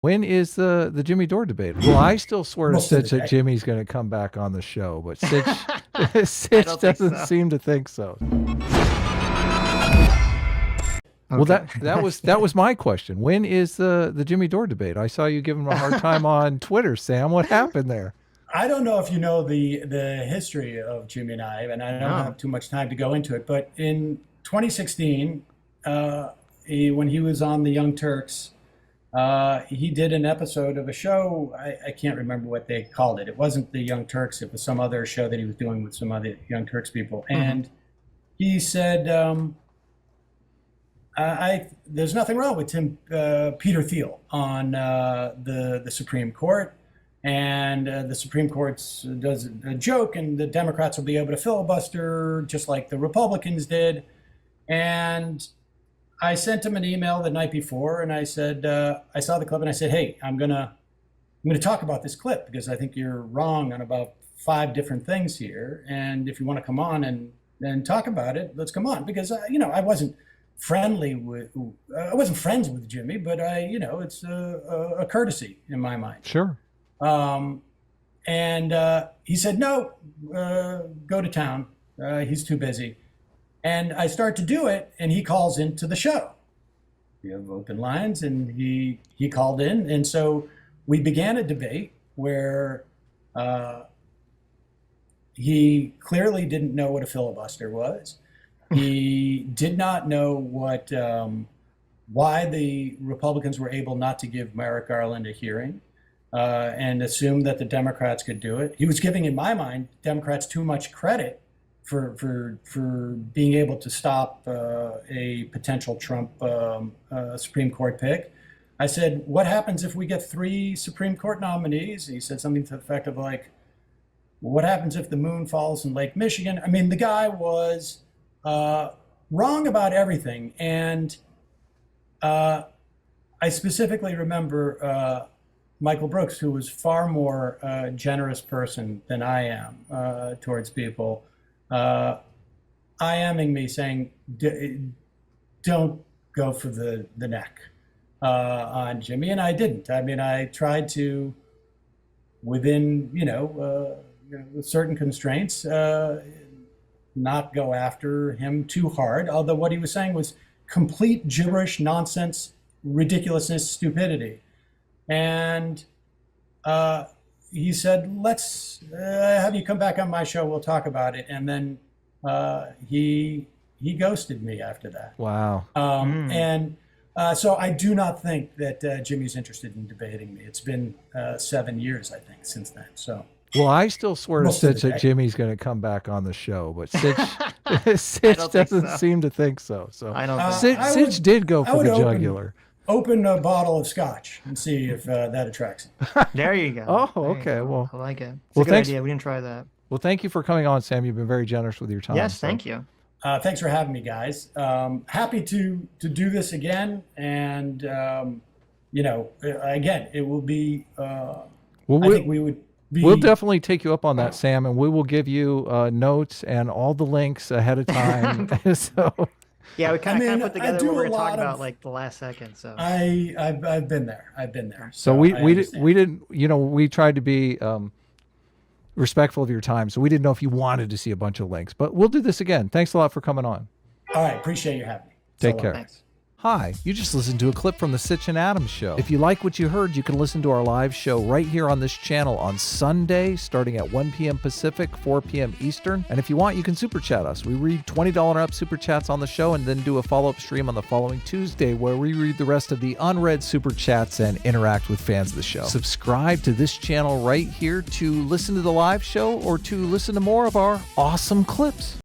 When is the Jimmy Dore debate? Well, I still swear to Most of the Sitch that day. Jimmy's going to come back on the show, but Sitch I Sitch don't think doesn't so. seem to think so. Well, Okay. that was my question. When is the Jimmy Dore debate? I saw you give him a hard time on Twitter, Sam. What happened there? I don't know if you know the history of Jimmy and I don't No. have too much time to go into it. But in 2016, when he was on the Young Turks, he did an episode of a show. I can't remember what they called it. It wasn't the Young Turks. It was some other show that he was doing with some other Young Turks people. And he said, there's nothing wrong with Peter Thiel on the Supreme Court. And the Supreme Court does a joke, and the Democrats will be able to filibuster just like the Republicans did. And I sent him an email the night before, and I said, I saw the clip, and I said, hey, I'm gonna talk about this clip because I think you're wrong on about 5 different things here. And if you want to come on and talk about it, let's come on. Because I wasn't I wasn't friends with Jimmy, but it's a courtesy in my mind. Sure. And he said, no, go to town. He's too busy. And I start to do it, and he calls into the show. We have open lines, and he called in. And so we began a debate where he clearly didn't know what a filibuster was. He did not know why the Republicans were able not to give Merrick Garland a hearing. And assumed that the Democrats could do it. He was giving, in my mind, Democrats too much credit for being able to stop a potential Trump Supreme Court pick. I said, what happens if we get 3 Supreme Court nominees? He said something to the effect of like, what happens if the moon falls in Lake Michigan? I mean, the guy was wrong about everything. And I specifically remember Michael Brooks, who was far more generous person than I am towards people, IMing me saying, don't go for the neck on Jimmy. And I didn't. I mean, I tried to, within, certain constraints, not go after him too hard. Although what he was saying was complete gibberish, nonsense, ridiculousness, stupidity. And he said, let's have you come back on my show. We'll talk about it. And then he ghosted me after that. Wow. And so I do not think that Jimmy's interested in debating me. It's been 7 years, I think, since then. So. Well, I still swear to Most of Sitch the that day. Jimmy's going to come back on the show, but Sitch Sitch don't think doesn't so. seem to think so. So I don't think Sitch, I Sitch would- did go I for would the open- jugular. Open a bottle of scotch and see if that attracts him. There you go. Oh, There you okay, go. well- I like it. It's well, a good thanks- idea. We didn't try that. Well, thank you for coming on, Sam. You've been very generous with your time. Yes, so- thank you. Thanks for having me, guys. Happy to do this again. And, again, it will be, Well, I think we would be. we'll definitely take you up on that, Sam, and we will give you notes and all the links ahead of time. So, Yeah, we kind of put I together do what we're a going to talk lot about of- like the last second. So I've been there. I've been there. so we I we understand. we didn't we tried to be respectful of your time, so we didn't know if you wanted to see a bunch of links, but we'll do this again. Thanks a lot for coming on. All right. Appreciate you having me. Take So long. care. thanks. Hi, you just listened to a clip from the Sitch and Adams show. If you like what you heard, you can listen to our live show right here on this channel on Sunday, starting at 1 p.m. Pacific, 4 p.m. Eastern. And if you want, you can super chat us. We read $20 and up super chats on the show and then do a follow-up stream on the following Tuesday where we read the rest of the unread super chats and interact with fans of the show. Subscribe to this channel right here to listen to the live show or to listen to more of our awesome clips.